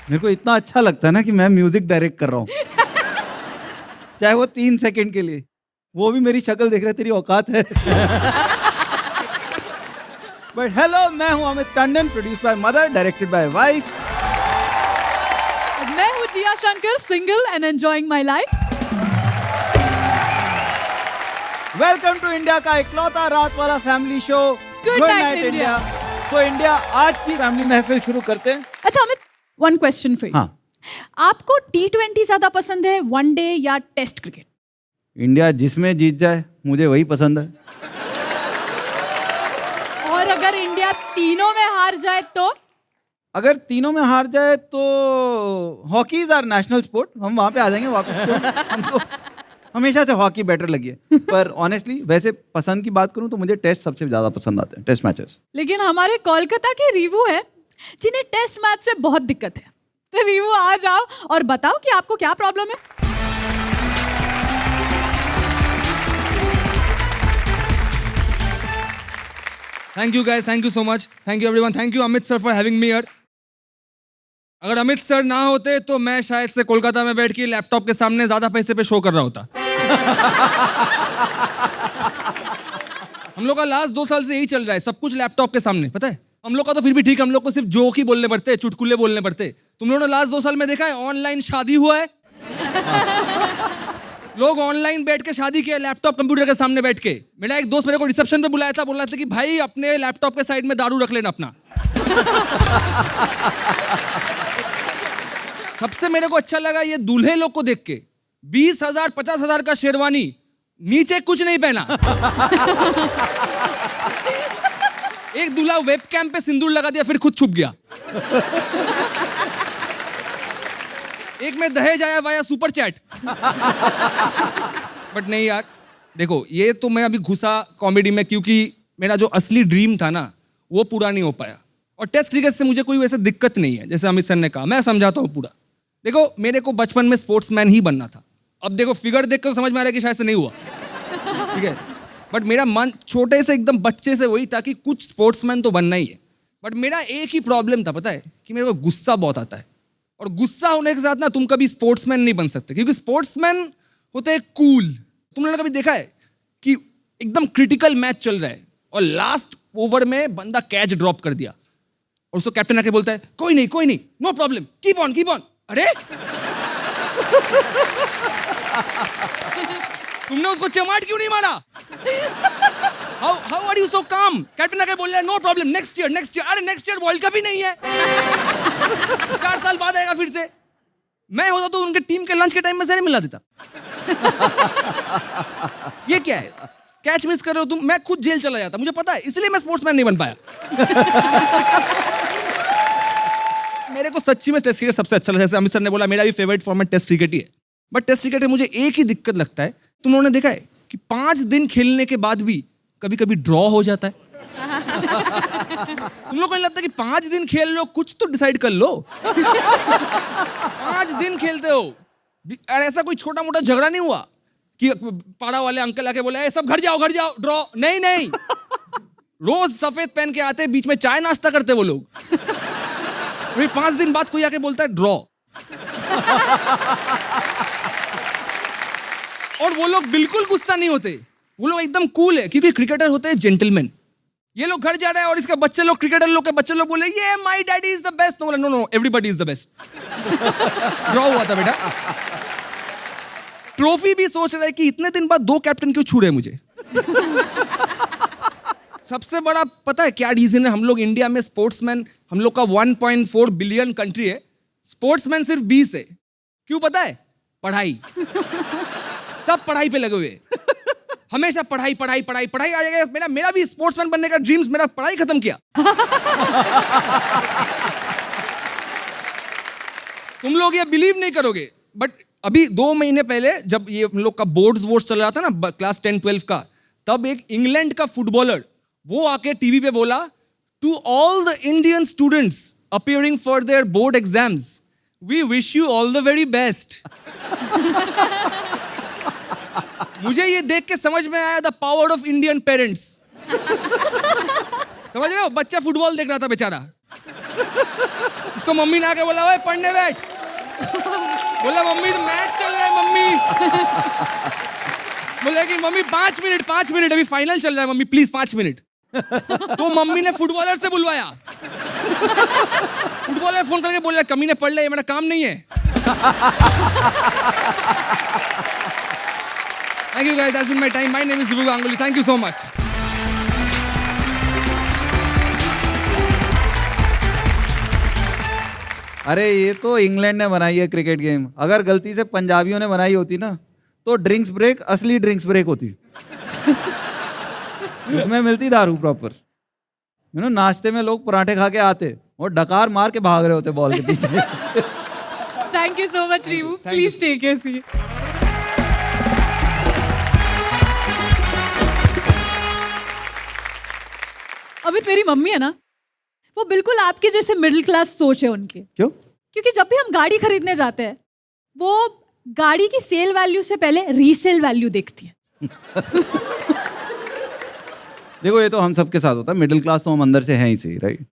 मेरे को इतना अच्छा लगता है ना कि मैं म्यूजिक डायरेक्ट कर रहा हूँ चाहे वो 3 सेकंड के लिए, वो भी मेरी शक्ल देख रहे तेरी औकात है बट हेलो, मैं हूँ Amit Tandon, produce by mother, directed by wife. मैं हूँ Jiya Shankar, single and enjoying my life. Welcome to India का इकलौता रात वाला family show Good Night India। तो इंडिया, आज की फैमिली महफिल शुरू करते हैं। अच्छा Amit, one question for you. हाँ, आपको T20 ज्यादा पसंद है, वनडे या टेस्ट क्रिकेट? इंडिया जिसमें जीत जाए मुझे वही पसंद है। और अगर इंडिया तीनों में हार जाए तो? अगर तीनों में हार जाए तो hockey is our national sport, हम वहां पे आ जाएंगे वापस तो हमको हमेशा से हॉकी बेटर लगी है। पर ऑनेस्टली वैसे पसंद की बात करूं तो मुझे टेस्ट सबसे ज्यादा पसंद आते हैं, टेस्ट मैचेस। लेकिन हमारे कोलकाता के रीवू है जिन्हें टेस्ट मैच से बहुत दिक्कत है। तो रीवू आ जाओ और बताओ कि आपको क्या प्रॉब्लम है। Thank you guys, thank you so much. Thank you everyone. Thank you Amit sir for having me here. अगर अमित सर ना होते तो मैं शायद से कोलकाता में बैठ के लैपटॉप के सामने ज्यादा पैसे पे शो कर रहा होता। हम लोग का लास्ट 2 साल से यही चल रहा है, सब कुछ लैपटॉप के सामने, पता है? हम लोग का तो फिर भी ठीक, हम लोग को सिर्फ जोक ही बोलने पड़ते हैं, चुटकुले बोलने पड़ते हैं। तुम लोगों ने लास्ट 2 साल में देखा है ऑनलाइन शादी हुआ है। लोग ऑनलाइन बैठ के शादी किया, लैपटॉप कंप्यूटर के सामने बैठ के। मेरा एक दोस्त मेरे को रिसेप्शन पे बुलाया था, बोल रहा था कि भाई अपने लैपटॉप के साइड में दारू रख लेना अपना। सबसे मेरे को अच्छा लगा ये दूल्हे लोग को देख के, 20,000 50,000 का शेरवानी, नीचे कुछ नहीं पहना। एक दूल्हा वेबकैम पे सिंदूर लगा दिया, फिर खुद छुप गया। एक में दहेज आया वाया सुपर चैट। बट नहीं यार, देखो ये तो मैं अभी घुसा कॉमेडी में क्योंकि मेरा जो असली ड्रीम था ना वो पूरा नहीं हो पाया। और टेस्ट क्रिकेट से मुझे कोई वैसे दिक्कत नहीं है, जैसे अमित सर ने कहा, मैं समझाता हूँ पूरा। देखो मेरे को बचपन में स्पोर्ट्समैन ही बनना था। अब देखो फिगर देख कर समझ में आ रहा है कि शायद से नहीं हुआ, ठीक है? बट मेरा मन छोटे से एकदम बच्चे से वही था कि कुछ स्पोर्ट्समैन तो बनना ही है। बट मेरा एक ही प्रॉब्लम था, पता है? कि मेरे को गुस्सा बहुत आता है। और गुस्सा होने के साथ ना तुम कभी स्पोर्ट्समैन नहीं बन सकते, क्योंकि स्पोर्ट्समैन होते हैं कूल। तुम लोगों ने कभी देखा है कि एकदम क्रिटिकल मैच चल रहा है और लास्ट ओवर में बंदा कैच ड्रॉप कर दिया और उसको कैप्टन आके बोलता है कोई नहीं, नो प्रॉब्लम, कीप ऑन। अरे तुमने उसको चमाट क्यों नहीं मारा? हाउ आर यू सो काम? कैप्टन आके बोल रहा है नो प्रॉब्लम, नेक्स्ट ईयर। अरे नेक्स्ट ईयर वर्ल्ड कप ही नहीं है। 4 साल बाद आएगा फिर से। मैं होता तो उनके टीम के लंच के टाइम में सर मिला देता। ये क्या है? कैच मिस कर रहे हो तुम, मैं खुद जेल चला जाता, मुझे पता है, इसलिए मैं स्पोर्ट्समैन नहीं बन पाया। मेरे को सच्ची में टेस्ट क्रिकेट सबसे अच्छा लगता है। जैसे अमित सर ने बोला मेरा भी फेवरेट फॉर्मेट टेस्ट क्रिकेट ही है। बट टेस्ट क्रिकेट में मुझे एक ही दिक्कत लगता है, तुम लोगों ने देखा है कि 5 दिन खेलने के बाद भी कभी कभी ड्रॉ हो जाता है। तुम लोग को नहीं लगता कि 5 दिन खेल लो, कुछ तो डिसाइड कर लो। 5 दिन खेलते हो और ऐसा कोई छोटा मोटा झगड़ा नहीं हुआ कि पाड़ा वाले अंकल आके बोले सब घर जाओ ड्रॉ। नहीं रोज सफेद पहन के आते, बीच में चाय नाश्ता करते वो लोग। फिर 5 दिन बाद कोई आके बोलता है ड्रॉ। और वो लोग बिल्कुल गुस्सा नहीं होते, वो लोग एकदम कूल है, क्योंकि क्रिकेटर होते हैं जेंटलमैन। ये लोग घर जा रहे हैं और इसका बच्चे लोग, क्रिकेटर लोग के बच्चे लोग बोले ये my daddy is the best. बोला no everybody is the best. Draw हुआ था बेटा। ट्रॉफी भी सोच रहे कि इतने दिन बाद 2 कैप्टन क्यों छू रहे मुझे। सबसे बड़ा पता है क्या रीजन है? हम लोग इंडिया में स्पोर्ट्समैन, हम लोग का 1.4 बिलियन कंट्री है, स्पोर्ट्समैन सिर्फ 20 है। क्यों पता है? पढ़ाई। सब पढ़ाई पे लगे हुए, हमेशा पढ़ाई आ जाएगा। मेरा भी स्पोर्ट्समैन बनने का ड्रीम्स, मेरा पढ़ाई खत्म किया। तुम लोग ये बिलीव नहीं करोगे, बट अभी 2 महीने पहले जब ये हम लोग का बोर्ड्स चल रहा था ना, क्लास 10-12 का, तब एक इंग्लैंड का फुटबॉलर वो आके टीवी पे बोला to all the Indian students appearing for their board exams, we wish you all the very best. मुझे ये देख के समझ में आया the power of Indian parents. समझ रहे हो? बच्चा फुटबॉल देख रहा था बेचारा, उसको मम्मी ने आके बोला ओए पढ़ने बैठ, बोला मम्मी मैच चल रहा है मम्मी। बोले कि मम्मी 5 मिनट अभी फाइनल चल रहा है मम्मी प्लीज 5 मिनट। तो मम्मी ने फुटबॉलर से बुलवाया, फुटबॉलर फोन करके बोला कमी ने पढ़ ले, ये मेरा काम नहीं है। Thank you guys, that's been my time. My name is Vibhu Ganguly. Thank you so much. अरे ये तो इंग्लैंड ने बनाई है क्रिकेट गेम, अगर गलती से पंजाबियों ने बनाई होती ना तो ड्रिंक्स ब्रेक असली ड्रिंक्स ब्रेक होती। उसमें मिलती दारू प्रॉपर, नाश्ते में लोग पराठे खा के आते और डकार मार के भाग रहे होते बॉल के पीछे। Thank you so much Rivu, please take your seat. अभी मेरी मम्मी है ना, वो बिल्कुल आपके जैसे मिडिल क्लास सोच है उनकी। क्यों? क्योंकि जब भी हम गाड़ी खरीदने जाते हैं वो गाड़ी की सेल वैल्यू से पहले रीसेल वैल्यू देखती है। देखो ये तो हम सबके साथ होता है, मिडिल क्लास तो हम अंदर से हैं ही सही, राइट।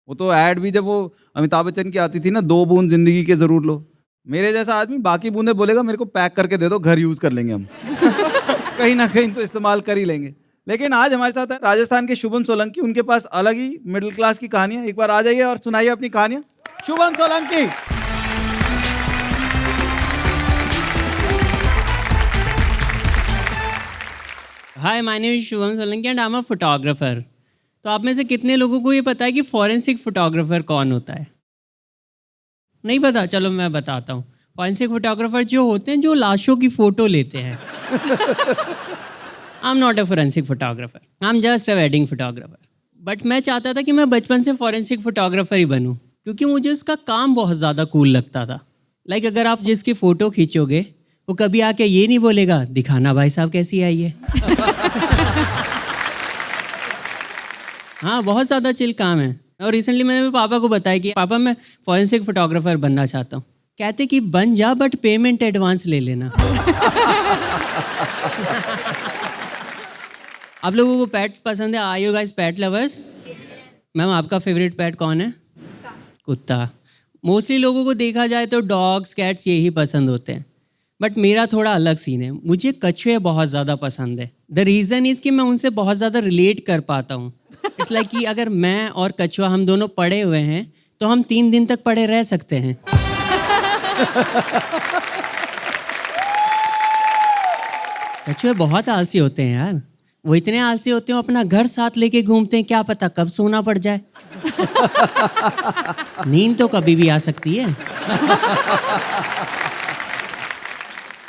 वो तो ऐड भी जब वो अमिताभ बच्चन की आती थी ना, 2 बूंद जिंदगी के जरूर लो, मेरे जैसा आदमी बाकी बूंदे बोलेगा मेरे को पैक करके दे दो, घर यूज कर लेंगे हम। कहीं ना कहीं तो इस्तेमाल कर ही लेंगे। लेकिन आज हमारे साथ है राजस्थान के शुभम सोलंकी, उनके पास अलग ही मिडिल क्लास की कहानियां। एक बार आ जाइए और सुनाइए अपनी कहानियां, Shubham Solanki. Hi, my name is Shubham Solanki and I am a photographer. तो आप में से कितने लोगों को ये पता है कि फॉरेंसिक फोटोग्राफर कौन होता है? नहीं पता? चलो मैं बताता हूँ। फॉरेंसिक फोटोग्राफर जो होते हैं जो लाशों की फ़ोटो लेते हैं। I am not a forensic photographer, I am just a wedding photographer. But मैं चाहता था कि मैं बचपन से फॉरेंसिक फोटोग्राफर ही बनूँ, क्योंकि मुझे उसका काम बहुत ज़्यादा कूल लगता था। लाइक अगर आप जिसकी फ़ोटो खींचोगे वो कभी आके ये नहीं बोलेगा दिखाना भाई साहब कैसी आई है। हाँ, बहुत ज़्यादा चिल काम है। और रिसेंटली मैंने मेरे पापा को बताया कि पापा मैं फॉरेंसिक फोटोग्राफर बनना चाहता हूँ। कहते कि बन जा बट पेमेंट एडवांस ले लेना। आप लोगों को पेट पसंद है? Are you guys pet lovers? Ma'am आपका फेवरेट पेट कौन है? कुत्ता। मोस्टली लोगों को देखा जाए तो डॉग्स कैट्स यही पसंद होते हैं, बट मेरा थोड़ा अलग सीन है। मुझे कछुए बहुत ज़्यादा पसंद है। द रीज़न इज़ कि मैं उनसे बहुत ज़्यादा रिलेट कर पाता हूँ। इट्स लाइक कि अगर मैं और कछुआ हम दोनों पड़े हुए हैं तो हम 3 दिन तक पड़े रह सकते हैं। कछुए बहुत आलसी होते हैं यार। वो इतने आलसी होते हैं, अपना घर साथ लेके घूमते हैं, क्या पता कब सोना पड़ जाए। नींद तो कभी भी आ सकती है।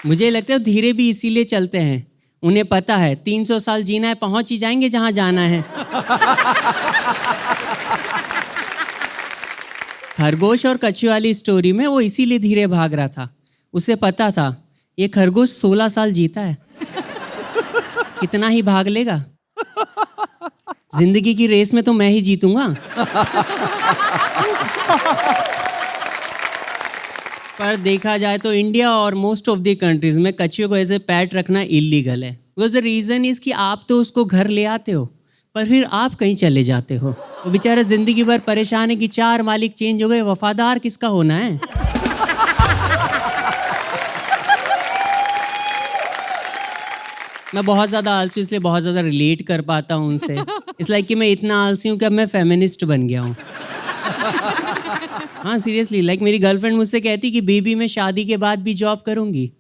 मुझे लगता है धीरे भी इसीलिए चलते हैं, उन्हें पता है 300 साल जीना है, पहुंच ही जाएंगे जहां जाना है। खरगोश और कछुए वाली स्टोरी में वो इसीलिए धीरे भाग रहा था। उसे पता था ये खरगोश 16 साल जीता है, कितना ही भाग लेगा। जिंदगी की रेस में तो मैं ही जीतूंगा। पर देखा जाए तो इंडिया और मोस्ट ऑफ द कंट्रीज में कछुए को ऐसे पैट रखना इलीगल है। बिकॉज द रीज़न इज़ कि आप तो उसको घर ले आते हो पर फिर आप कहीं चले जाते हो। वो बेचारा जिंदगी भर परेशान है कि 4 मालिक चेंज हो गए, वफादार किसका होना है। मैं बहुत ज़्यादा आलसी, इसलिए बहुत ज़्यादा रिलेट कर पाता हूँ उनसे। इस लाइक कि मैं इतना आलसी हूँ कि अब मैं फेमिनिस्ट बन गया हूँ। हाँ सीरियसली, लाइक मेरी गर्लफ्रेंड मुझसे कहती कि बेबी मैं शादी के बाद भी जॉब करूँगी।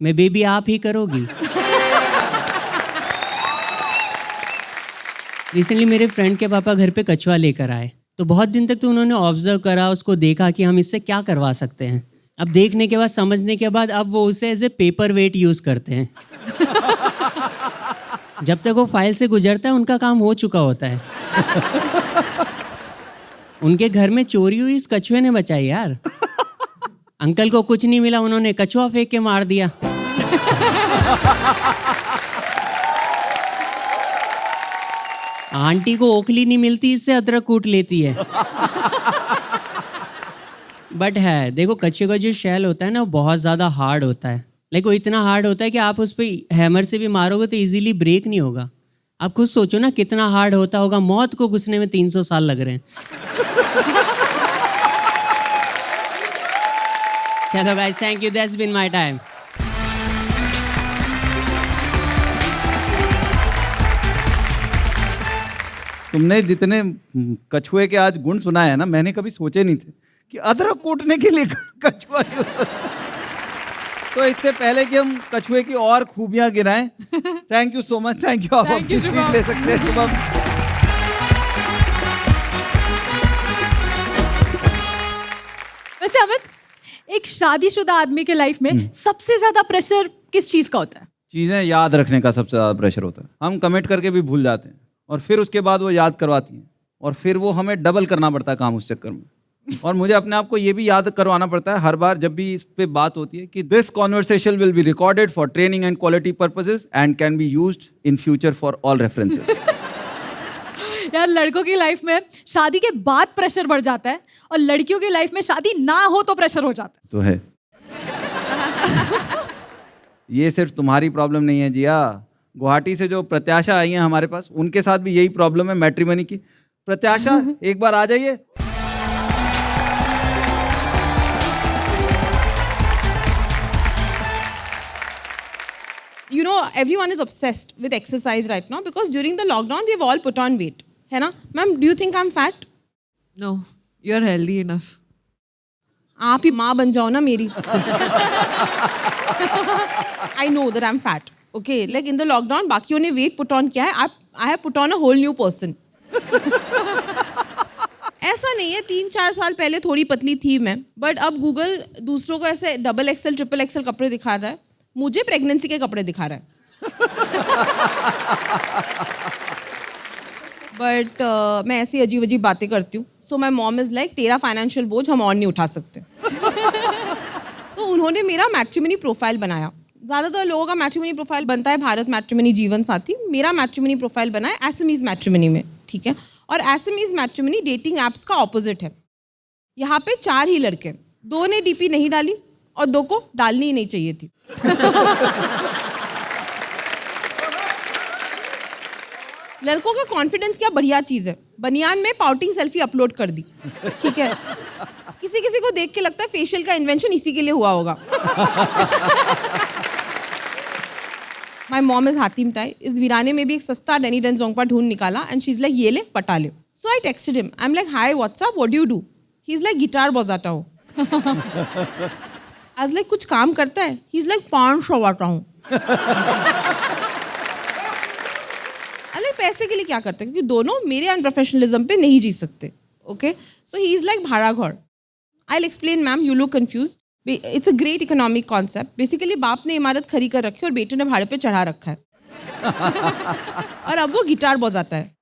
मैं बेबी आप ही करोगी। रिसेंटली मेरे फ्रेंड के पापा घर पे कछुआ लेकर आए, तो बहुत दिन तक तो उन्होंने ऑब्जर्व करा, उसको देखा कि हम इससे क्या करवा सकते हैं। अब देखने के बाद, समझने के बाद, अब वो उसे as a paperweight use करते हैं। जब तक वो फाइल से गुजरता है उनका काम हो चुका होता है। उनके घर में चोरी हुई इस कछुए ने बचाई यार। अंकल को कुछ नहीं मिला, उन्होंने कछुआ फेंक के मार दिया। आंटी को ओखली नहीं मिलती, इससे अदरक कूट लेती है। बट है, देखो कछुए का जो शेल होता है ना वो बहुत ज़्यादा हार्ड होता है। लाइक वो इतना हार्ड होता है कि आप उस पर हैमर से भी मारोगे तो इजीली ब्रेक नहीं होगा। आप खुद सोचो ना कितना हार्ड होता होगा। मौत को घुसने में 300 साल लग रहे हैं। चलो guys, thank you, that's been my time. तुमने जितने कछुए के आज गुण सुनाए हैं ना, मैंने कभी सोचे नहीं थे कि अदरक कूटने के लिए कछुआ use होता है। तो इससे पहले कि हम कछुए की और खूबियां गिनाएं, thank you so much, thank you. आप Thank you, अपनी शुभम. सीट ले सकते हैं शुभम. वैसे अमित, एक शादीशुदा आदमी के लाइफ में सबसे ज्यादा प्रेशर किस चीज का होता है? चीजें याद रखने का सबसे ज्यादा प्रेशर होता है. हम कमिट करके भी भूल जाते हैं और फिर उसके बाद वो याद करवाती हैं और फिर वो हमें डबल करना पड़ता है काम उस चक्कर में. और मुझे अपने आप को ये भी याद करवाना पड़ता है हर बार जब भी इस पे बात होती है कि this conversation will be recorded for training and quality purposes and can be used in future for all references. यार, लड़कों की लाइफ में शादी के बाद प्रेशर बढ़ जाता है और लड़कियों की लाइफ में शादी ना हो तो प्रेशर हो जाता तो है. ये सिर्फ तुम्हारी प्रॉब्लम नहीं है जिया. गुवाहाटी से जो प्रत्याशा आई हैं हमारे पास, उनके साथ भी यही प्रॉब्लम है मैट्रिमनी की. प्रत्याशा, एक बार आ जाइए. You know, everyone is obsessed with exercise right now because during the lockdown we've all put on weight. है ना? Ma'am, do you think I'm fat? No, you're healthy enough. आप ही माँ बन जाओ ना मेरी. I know that I'm fat. Okay, like in the lockdown, बाकियों ने weight put on किया है. I have put on a whole new person. ऐसा नहीं है, 3-4 साल पहले थोड़ी पतली थी मैं, बट अब गूगल दूसरों को ऐसे XXL, XXL कपड़े दिखा रहा है, मुझे प्रेगनेंसी के कपड़े दिखा रहा है. बट मैं ऐसी अजीब अजीब बातें करती हूँ. सो माई मॉम इज़ लाइक, तेरा फाइनेंशियल बोझ हम और नहीं उठा सकते. तो उन्होंने मेरा मैट्रिमनी प्रोफाइल बनाया. ज़्यादातर लोगों का मैट्रिमनी प्रोफाइल बनता है भारत मैट्रिमनी जीवन साथी. मेरा मैट्रिमनी प्रोफाइल बना है एसएमईज मैट्रिमनी में. ठीक है, और एसएमईज मैट्रिमनी डेटिंग ऐप्स का ऑपोजिट है. यहाँ पे 4 ही लड़के, 2 ने डीपी नहीं डाली और 2 को डालनी ही नहीं चाहिए थी. लड़कों का कॉन्फिडेंस क्या बढ़िया चीज़ है. बनियान में पाउटिंग सेल्फी अपलोड कर दी. ठीक है, किसी किसी को देख के लगता है फेशियल का इन्वेंशन इसी के लिए हुआ होगा. माई मॉम इज हातिम ताई. इस वीराने में भी एक सस्ता डेनी डेन जोंगपा ढूंढ निकाला एंड शी इज लाइक, ये ले पटा ले. So I texted him. I am like, hi what's up, what do you do? He is like, guitar बजाता हूँ. आई वाज लाइक, कुछ काम करता है? ही इज लाइक, 500 वाता हूँ. अरे पैसे के लिए क्या करते हैं, क्योंकि दोनों मेरे अनप्रोफेशनलिज्म पे नहीं जी सकते. Okay, so he is like भाड़ा घर. I will explain ma'am, you look confuse. It's a great economic concept. Basically बाप ने इमारत खड़ी कर रखी है और बेटे ने भाड़े पे चढ़ा रखा है. और अब वो गिटार बजाता है.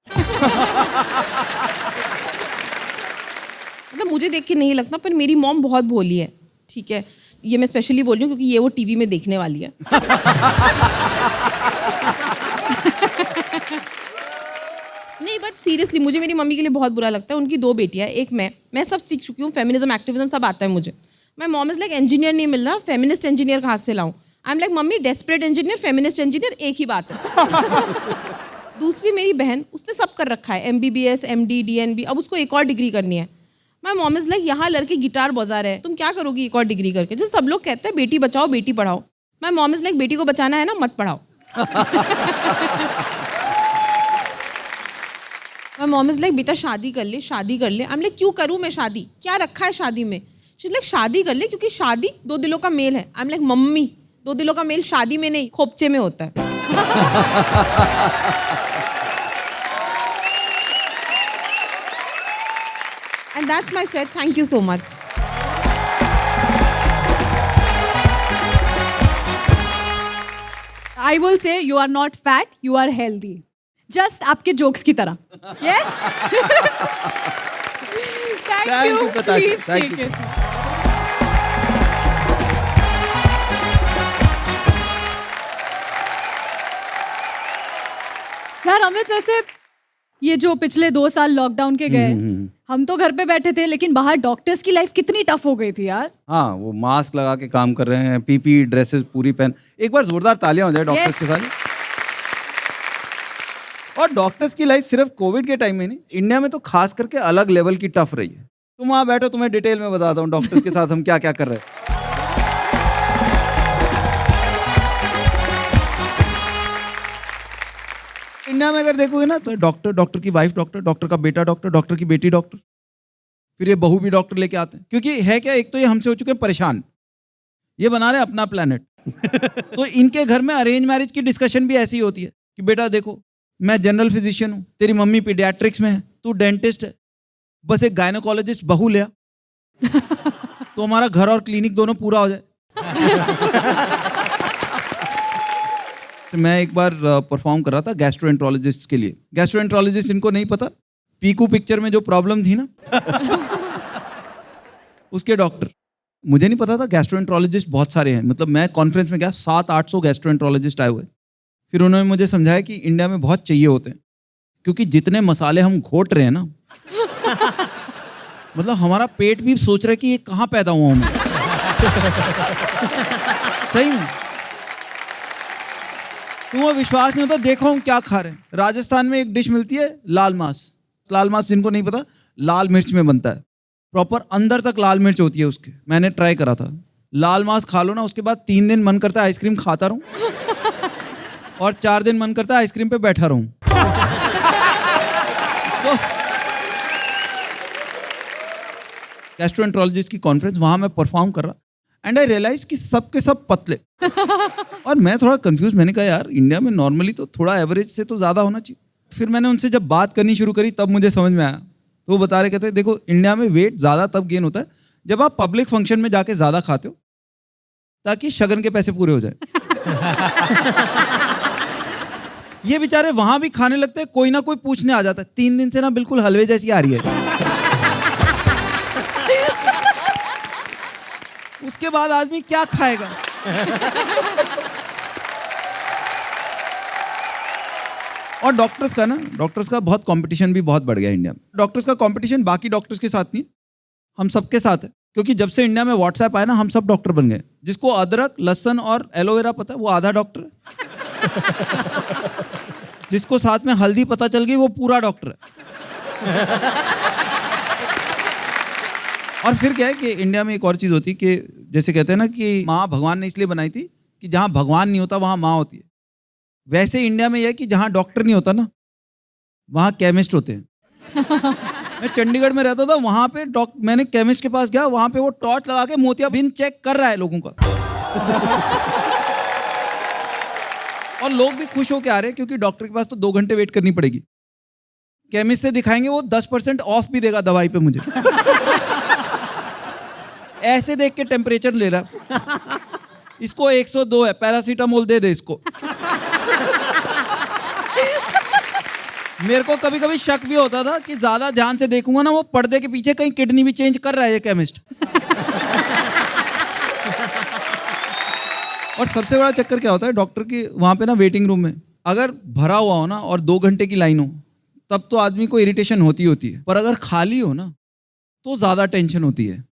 मतलब मुझे देख के नहीं लगता, पर मेरी मॉम बहुत भोली है. ठीक है, ये मैं स्पेशली बोल रही हूँ क्योंकि ये वो टीवी में देखने वाली है. नहीं, बट सीरियसली मुझे मेरी मम्मी के लिए बहुत बुरा लगता है. उनकी 2 बेटियां, एक मैं सब सीख चुकी हूँ. फेमिनिज्म, एक्टिविज्म सब आता है मुझे. My mom is like, engineer नहीं मिल रहा, फेमिनिस्ट इंजीनियर कहाँ से लाऊं? आई am like, mummy desperate engineer, feminist engineer एक ही बात है. दूसरी मेरी बहन, उसने सब कर रखा है, MBBS, MD, DNB, अब उसको एक और डिग्री करनी है. माई मॉम इज लाइक, यहाँ लड़के गिटार बजा रहे हैं, तुम क्या करोगी एक और डिग्री करके? जैसे सब लोग कहते हैं Beti Bachao Beti Padhao. My mom is like, बेटी को बचाना है ना, मत पढ़ाओ. माई मॉम इज लाइक, बेटा शादी कर ले, शादी कर ले. आई एम लाइक, क्यों करूँ मैं शादी? क्या रखा है शादी में? शी इज लाइक, शादी कर ले क्योंकि शादी 2 दिलों का मेल है. आई एम लाइक, मम्मी 2 दिलों का मेल शादी में नहीं, खोपचे में होता है. And that's my set. Thank you so much. I will say you are not fat, you are healthy. Just आपके जोक्स की तरह. Yes? Thank Thank you. you, Pratasha. Please Thank take you. it. यार अमित, वैसे ये जो पिछले 2 साल lockdown के गए, हम तो घर पे बैठे थे, लेकिन बाहर डॉक्टर्स की लाइफ कितनी टफ हो गई थी यार. हाँ, वो मास्क लगा के काम कर रहे हैं, PPE ड्रेसेस पूरी पहन. एक बार जोरदार तालियां हो जाए डॉक्टर्स के साथ. और डॉक्टर्स की लाइफ सिर्फ कोविड के टाइम में नहीं, इंडिया में तो खास करके अलग लेवल की टफ रही है. तुम वहाँ बैठो, तुम्हें डिटेल में बताता हूँ डॉक्टर्स के साथ हम क्या क्या कर रहे हैं. इंडिया में अगर देखोगे ना तो डॉक्टर, डॉक्टर की वाइफ डॉक्टर, डॉक्टर का बेटा डॉक्टर, डॉक्टर की बेटी डॉक्टर, फिर ये बहू भी डॉक्टर लेके आते हैं। क्योंकि है क्या, एक तो ये हमसे हो चुके हैं परेशान, ये बना रहे अपना प्लेनेट। तो इनके घर में अरेंज मैरिज की डिस्कशन भी ऐसी होती है कि बेटा देखो, मैं जनरल फिजिशियन हूँ, तेरी मम्मी पीडियाट्रिक्स में है, तू डेंटिस्ट है, बस एक गायनोकोलॉजिस्ट बहू ले आ, तो हमारा घर और क्लिनिक दोनों पूरा हो जाए। तो मैं एक बार परफॉर्म कर रहा था गैस्ट्रोएंट्रोलॉजिस्ट के लिए। गैस्ट्रोएंट्रोलॉजिस्ट इनको नहीं पता, पीकू पिक्चर में जो प्रॉब्लम थी ना उसके डॉक्टर। मुझे नहीं पता था गैस्ट्रोएंट्रोलॉजिस्ट बहुत सारे हैं, मतलब मैं कॉन्फ्रेंस में गया 700-800 गैस्ट्रोएंट्रोलॉजिस्ट आए हुए। फिर उन्होंने मुझे समझाया कि इंडिया में बहुत चाहिए होते हैं, क्योंकि जितने मसाले हम घोट रहे हैं ना, मतलब हमारा पेट भी सोच रहा है कि ये कहाँ पैदा हुआ हूं मैं। सही में तुम्हें विश्वास नहीं होता, देखो हम क्या खा रहे हैं। राजस्थान में एक डिश मिलती है लाल मांस। लाल मांस जिनको नहीं पता, लाल मिर्च में बनता है, प्रॉपर अंदर तक लाल मिर्च होती है उसके। मैंने ट्राई करा था, लाल मांस खा लो ना, उसके बाद 3 दिन मन करता है आइसक्रीम खाता रहूं और 4 दिन मन करता है आइसक्रीम पे बैठा रहूं। तो गैस्ट्रोएंट्रोलॉजिस्ट की कॉन्फ्रेंस, वहां मैं परफॉर्म कर रहा, एंड आई रियलाइज कि सब के सब पतले। और मैं थोड़ा कंफ्यूज, मैंने कहा यार इंडिया में नॉर्मली तो थोड़ा एवरेज से तो ज़्यादा होना चाहिए। फिर मैंने उनसे जब बात करनी शुरू करी तब मुझे समझ में आया। तो वो बता रहे, कहते देखो इंडिया में वेट ज़्यादा तब गेन होता है जब आप पब्लिक फंक्शन में जाके ज़्यादा खाते हो, ताकि शगन के पैसे पूरे हो जाए। ये बेचारे वहां भी खाने लगते हैं, कोई ना कोई पूछने आ जाता है, 3 दिन से ना बिल्कुल हलवे जैसी आ रही है। उसके बाद आदमी क्या खाएगा? और डॉक्टर्स का बहुत कंपटीशन भी बहुत बढ़ गया इंडिया में। डॉक्टर्स का कंपटीशन बाकी डॉक्टर्स के साथ नहीं, हम सबके साथ है। क्योंकि जब से इंडिया में व्हाट्सएप आया ना, हम सब डॉक्टर बन गए। जिसको अदरक, लहसुन और एलोवेरा पता है वो आधा डॉक्टर है। जिसको साथ में हल्दी पता चल गई वो पूरा डॉक्टर है। और फिर क्या है कि इंडिया में एक और चीज़ होती है कि जैसे कहते हैं ना कि माँ भगवान ने इसलिए बनाई थी कि जहाँ भगवान नहीं होता वहाँ माँ होती है। वैसे इंडिया में यह है कि जहाँ डॉक्टर नहीं होता ना वहाँ केमिस्ट होते हैं। मैं चंडीगढ़ में रहता था, वहाँ पे मैंने केमिस्ट के पास गया, वहाँ पे वो टॉर्च लगा के मोतियाबिंद चेक कर रहा है लोगों का। और लोग भी खुश होके आ रहे हैं, क्योंकि डॉक्टर के पास तो 2 घंटे वेट करनी पड़ेगी। केमिस्ट से दिखाएंगे, वो 10% ऑफ भी देगा दवाई पे मुझे। ऐसे देख के टेम्परेचर ले रहा, इसको 102 है, पैरासीटामोल दे दे इसको। मेरे को कभी कभी शक भी होता था कि ज्यादा ध्यान से देखूंगा ना, वो पर्दे के पीछे कहीं किडनी भी चेंज कर रहा है ये केमिस्ट। और सबसे बड़ा चक्कर क्या होता है डॉक्टर की, वहां पे ना वेटिंग रूम में अगर भरा हुआ हो ना और 2 घंटे की लाइन हो, तब तो आदमी को इरिटेशन होती है। पर अगर खाली हो ना तो ज्यादा टेंशन होती है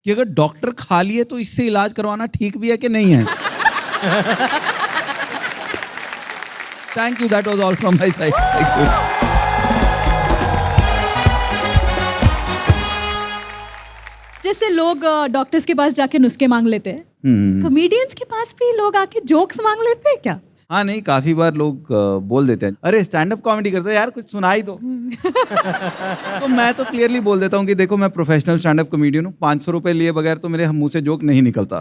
कि अगर डॉक्टर खाली है तो इससे इलाज करवाना ठीक भी है कि नहीं है। Thank you, that was all from my side. Thank you. जैसे लोग डॉक्टर्स के पास जाके नुस्खे मांग लेते हैं, कॉमेडियंस के पास भी लोग आके जोक्स मांग लेते हैं क्या? हाँ नहीं, काफी बार लोग बोल देते हैं, अरे स्टैंड अप कॉमेडी करते हैं यार, कुछ सुनाई दो। तो मैं तो क्लियरली बोल देता हूँ कि देखो मैं प्रोफेशनल स्टैंड अप कॉमेडियन हूँ, 500 रुपए लिए बगैर तो मेरे मुंह से जोक नहीं निकलता।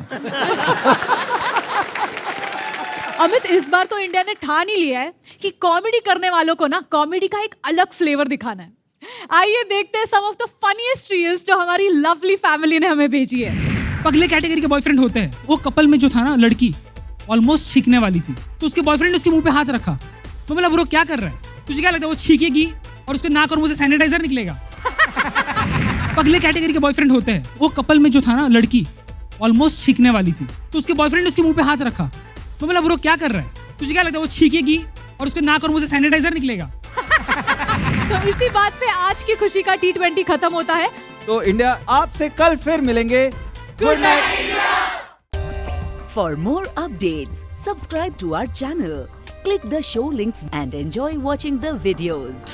अमित, इस बार तो इंडिया ने ठान ही लिया है कि कॉमेडी करने वालों को ना कॉमेडी का एक अलग फ्लेवर दिखाना है। आइए देखते हैं सम ऑफ द फनीएस्ट रील्स जो हमारी लवली फैमिली ने हमें भेजी है। अगले कैटेगरी के बॉयफ्रेंड होते हैं। वो कपल में जो था ना, लड़की ऑलमोस्ट छींकने वाली थी, तो उसके बॉयफ्रेंड ने उसके मुंह पे हाथ रखा। तो बोला ब्रो क्या कर रहा है, तुझे क्या लगता है वो छींकेगी और उसके नाक और मुंह से सैनिटाइजर निकलेगा? अगले कैटेगरी के बॉयफ्रेंड होते हैं। वो कपल में जो था ना, लड़की ऑलमोस्ट छींकने वाली थी, तो उसके बॉयफ्रेंड ने उसके मुंह पे हाथ रखा। तो बोला ब्रो क्या कर रहा है, तुझे क्या लगता है वो छींकेगी और उसके नाक और मुंह से सैनिटाइजर निकलेगा? तो इसी बात पे आज की खुशी का T20 खत्म होता है। तो इंडिया आपसे कल फिर मिलेंगे। Good night. For more updates, subscribe to our channel, click the show links and enjoy watching the videos.